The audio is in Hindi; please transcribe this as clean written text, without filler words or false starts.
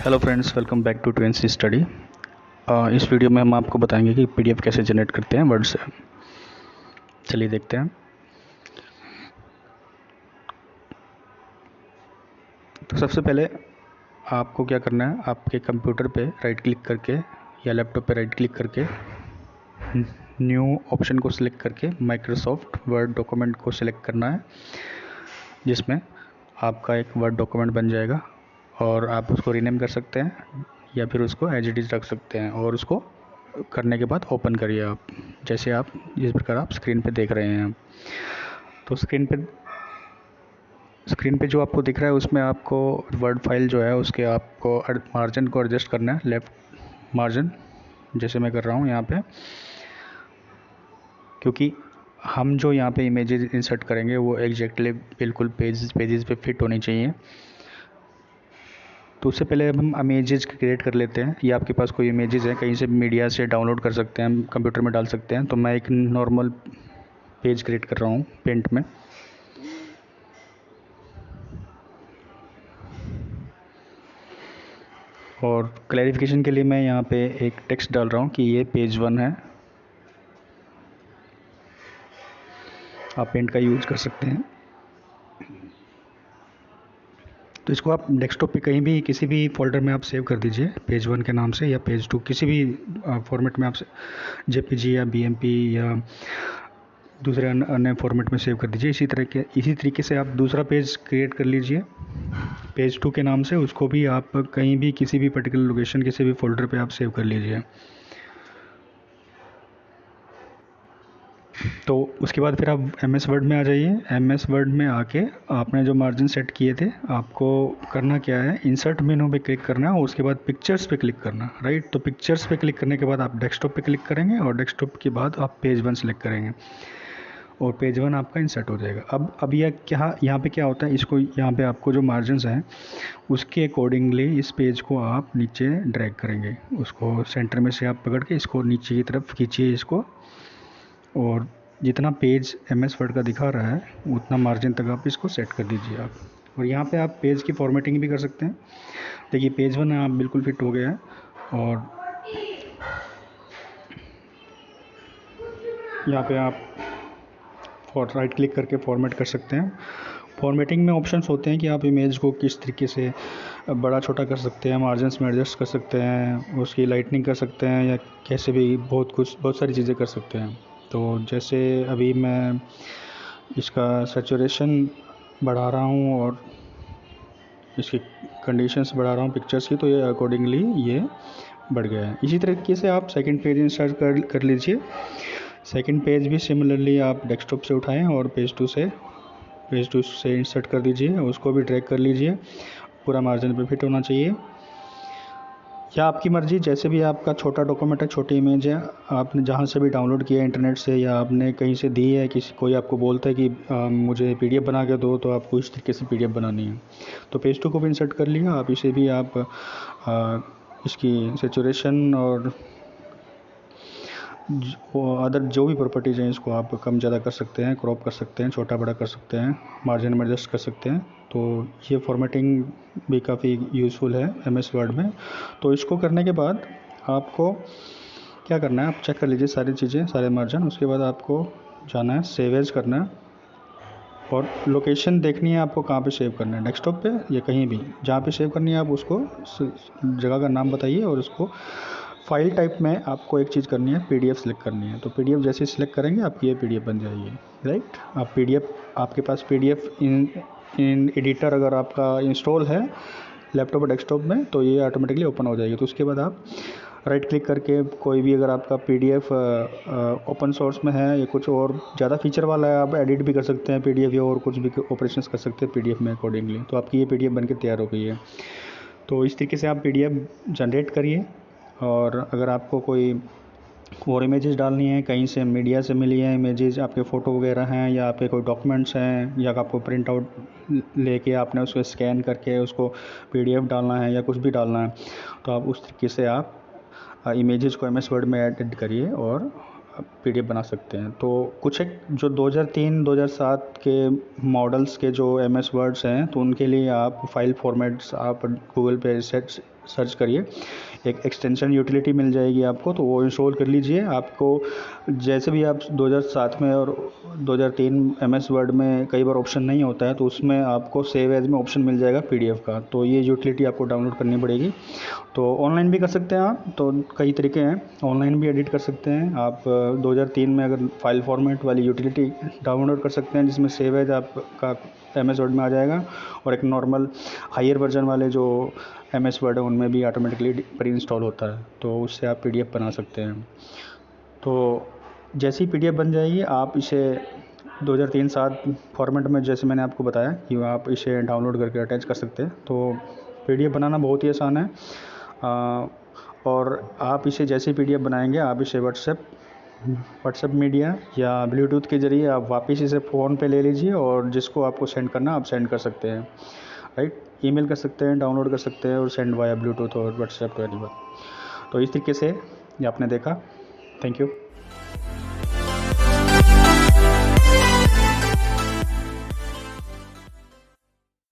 Hello friends, welcome back to twenty study. इस वीडियो में हम आपको बताएंगे कि पीडीएफ कैसे जनरेट करते हैं वर्ड से। चलिए देखते हैं। तो सबसे पहले आपको क्या करना है, आपके कंप्यूटर पे राइट क्लिक करके या लैपटॉप पे राइट क्लिक करके न्यू ऑप्शन को सिलेक्ट करके माइक्रोसॉफ्ट वर्ड डॉक्यूमेंट को सिलेक्ट करना है, जिसमें आपका एक वर्ड डॉक्यूमेंट बन जाएगा और आप उसको रीनेम कर सकते हैं या फिर उसको एज इट इज़ रख सकते हैं। और उसको करने के बाद ओपन करिए आप, जैसे आप जिस प्रकार आप स्क्रीन पे देख रहे हैं। तो स्क्रीन पे जो आपको दिख रहा है उसमें आपको वर्ड फाइल जो है उसके आपको मार्जिन को एडजस्ट करना है, लेफ़्ट मार्जिन जैसे मैं कर रहा हूँ यहाँ पे, क्योंकि हम जो यहाँ पे इमेजेस इंसर्ट करेंगे वो एग्जैक्टली बिल्कुल पेजेस पे फिट होनी चाहिए। तो उससे पहले अब हम इमेजेस क्रिएट कर लेते हैं। ये आपके पास कोई इमेजेस है, कहीं से मीडिया से डाउनलोड कर सकते हैं, कंप्यूटर में डाल सकते हैं। तो मैं एक नॉर्मल पेज क्रिएट कर रहा हूँ पेंट में। और क्लैरिफिकेशन के लिए मैं यहाँ पे एक टेक्स्ट डाल रहा हूँ कि ये पेज 1 है। आप पेंट का यूज कर सकते हैं। तो इसको आप डेस्कटॉप पे कहीं भी किसी भी फोल्डर में आप सेव कर दीजिए, पेज 1 के नाम से या पेज 2, किसी भी फॉर्मेट में आप जेपीजी या बीएमपी या दूसरे अन्य फॉर्मेट में सेव कर दीजिए। इसी तरीके से आप दूसरा पेज क्रिएट कर लीजिए पेज 2 के नाम से। उसको भी आप कहीं भी किसी भी पर्टिकुलर लोकेशन किसी भी फोल्डर पे आप सेव कर लीजिए। तो उसके बाद फिर आप एमएस वर्ड में आ जाइए। एमएस वर्ड में आके आपने जो मार्जिन सेट किए थे, आपको करना क्या है, इंसर्ट मेनू पे क्लिक करना है और उसके बाद पिक्चर्स पे क्लिक करना, राइट। तो पिक्चर्स पे क्लिक करने के बाद आप डेस्कटॉप पे क्लिक करेंगे और डेस्कटॉप के बाद आप पेज 1 सेलेक्ट करेंगे और पेज 1 आपका इंसर्ट हो जाएगा। अब यह क्या यहाँ पे क्या होता है, इसको यहाँ पे आपको जो मार्जिन्स हैं उसके अकॉर्डिंगली इस पेज को आप नीचे ड्रैग करेंगे। उसको सेंटर में से आप पकड़ के इसको नीचे की तरफ खींचिए इसको, और जितना पेज एमएस वर्ड का दिखा रहा है उतना मार्जिन तक आप इसको सेट कर दीजिए आप। और यहाँ पे आप पेज की फॉर्मेटिंग भी कर सकते हैं। देखिए पेज 1 आप बिल्कुल फिट हो गया है। और यहाँ पे आप राइट क्लिक करके फॉर्मेट कर सकते हैं। फॉर्मेटिंग में ऑप्शंस होते हैं कि आप इमेज को किस तरीके से बड़ा छोटा कर सकते हैं, मार्जिन्स में एडजस्ट कर सकते हैं, उसकी लाइटनिंग कर सकते हैं, या कैसे भी बहुत सारी चीज़ें कर सकते हैं। तो जैसे अभी मैं इसका सैचुरेशन बढ़ा रहा हूँ और इसकी कंडीशंस बढ़ा रहा हूँ पिक्चर्स की, तो ये अकॉर्डिंगली ये बढ़ गया है। इसी तरीके से आप सेकंड पेज इंसर्ट कर लीजिए। सेकंड पेज भी सिमिलरली आप डेस्कटॉप से उठाएं और पेज 2 से इंसर्ट कर दीजिए, उसको भी ड्रैग कर लीजिए। पूरा मार्जिन पे फिट होना चाहिए, या आपकी मर्ज़ी, जैसे भी आपका छोटा डॉक्यूमेंट है, छोटी इमेज है, आपने जहाँ से भी डाउनलोड किया है इंटरनेट से या आपने कहीं से दी है, कोई आपको बोलता है कि मुझे पीडीएफ बना के दो, तो आपको इस तरीके से पीडीएफ बनानी है। तो पेज 2 को भी इंसर्ट कर लिया आप। इसे भी आप इसकी सैचुरेशन और अदर जो भी प्रॉपर्टीज़ हैं इसको आप कम ज़्यादा कर सकते हैं, क्रॉप कर सकते हैं, छोटा बड़ा कर सकते हैं, मार्जिन में एडजस्ट कर सकते हैं। तो ये फॉर्मेटिंग भी काफ़ी यूज़फुल है एमएस वर्ड में। तो इसको करने के बाद आपको क्या करना है, आप चेक कर लीजिए सारी चीज़ें, सारे मार्जिन। उसके बाद आपको जाना है सेव एज करना है और लोकेशन देखनी है आपको कहाँ पे सेव करना है, डेस्कटॉप पे या कहीं भी जहाँ पे सेव करनी है आप उसको जगह का नाम बताइए। और उसको फाइल टाइप में आपको एक चीज़ करनी है, पीडीएफ सेलेक्ट करनी है। तो पीडीएफ जैसे सिलेक्ट करेंगे आपकी ये पीडीएफ बन जाएगी, राइट। आप पीडीएफ, आपके पास पीडीएफ इन एडिटर अगर आपका इंस्टॉल है लैपटॉप और डेस्कटॉप में, तो ये ऑटोमेटिकली ओपन हो जाएगी। तो उसके बाद आप राइट क्लिक करके कोई भी, अगर आपका पीडीएफ ओपन सोर्स में है या कुछ और ज़्यादा फीचर वाला है, आप एडिट भी कर सकते हैं पीडीएफ या और कुछ भी ऑपरेशंस कर सकते हैं पीडीएफ में अकॉर्डिंगली। तो आपकी ये पीडीएफ बनके तैयार हो गई है। तो इस तरीके से आप पीडीएफ जनरेट करिए। और अगर आपको कोई और इमेजेस डालनी है, कहीं से मीडिया से मिली है इमेजेस, आपके फ़ोटो वगैरह हैं या आपके कोई डॉक्यूमेंट्स हैं, या आपको प्रिंट आउट लेके आपने उसको स्कैन करके उसको पीडीएफ डालना है या कुछ भी डालना है, तो आप उस तरीके से आप इमेजेस को एमएस वर्ड में एडिट करिए और पीडीएफ बना सकते हैं। तो कुछ एक जो 2003-2007 के मॉडल्स के जो एमएस वर्ड्स हैं, तो उनके लिए आप फाइल फॉर्मेट्स आप गूगल पे सर्च करिए, एक एक्सटेंशन यूटिलिटी मिल जाएगी आपको, तो वो इंस्टॉल कर लीजिए। आपको जैसे भी आप 2007 में और 2003 MS वर्ड में कई बार ऑप्शन नहीं होता है, तो उसमें आपको सेव एज में ऑप्शन मिल जाएगा PDF का, तो ये यूटिलिटी आपको डाउनलोड करनी पड़ेगी। तो ऑनलाइन भी कर सकते हैं आप, तो कई तरीके हैं, ऑनलाइन भी एडिट कर सकते हैं आप। 2003 में अगर फाइल फॉर्मेट वाली यूटिलिटी डाउनलोड कर सकते हैं, जिसमें सेव एज आपका MS वर्ड में आ जाएगा, और एक नॉर्मल हायर वर्जन वाले जो MS वर्ड है उनमें भी ऑटोमेटिकली प्री इंस्टॉल होता है, तो उससे आप PDF बना सकते हैं। तो जैसे ही PDF बन जाएगी, आप इसे 2003-7 फॉर्मेट में, जैसे मैंने आपको बताया कि आप इसे डाउनलोड करके अटैच कर सकते हैं। तो PDF बनाना बहुत ही आसान है, और आप इसे जैसे ही PDF बनाएंगे, आप इसे व्हाट्सएप मीडिया या ब्लूटूथ के ज़रिए आप वापस इसे फ़ोन पे ले लीजिए, और जिसको आपको सेंड करना आप सेंड कर सकते हैं, राइट। ईमेल कर सकते हैं, डाउनलोड कर सकते हैं, और सेंड वाया ब्लूटूथ और व्हाट्सएप टू एनीवन। तो इस तरीके से ये आपने देखा। Thank you.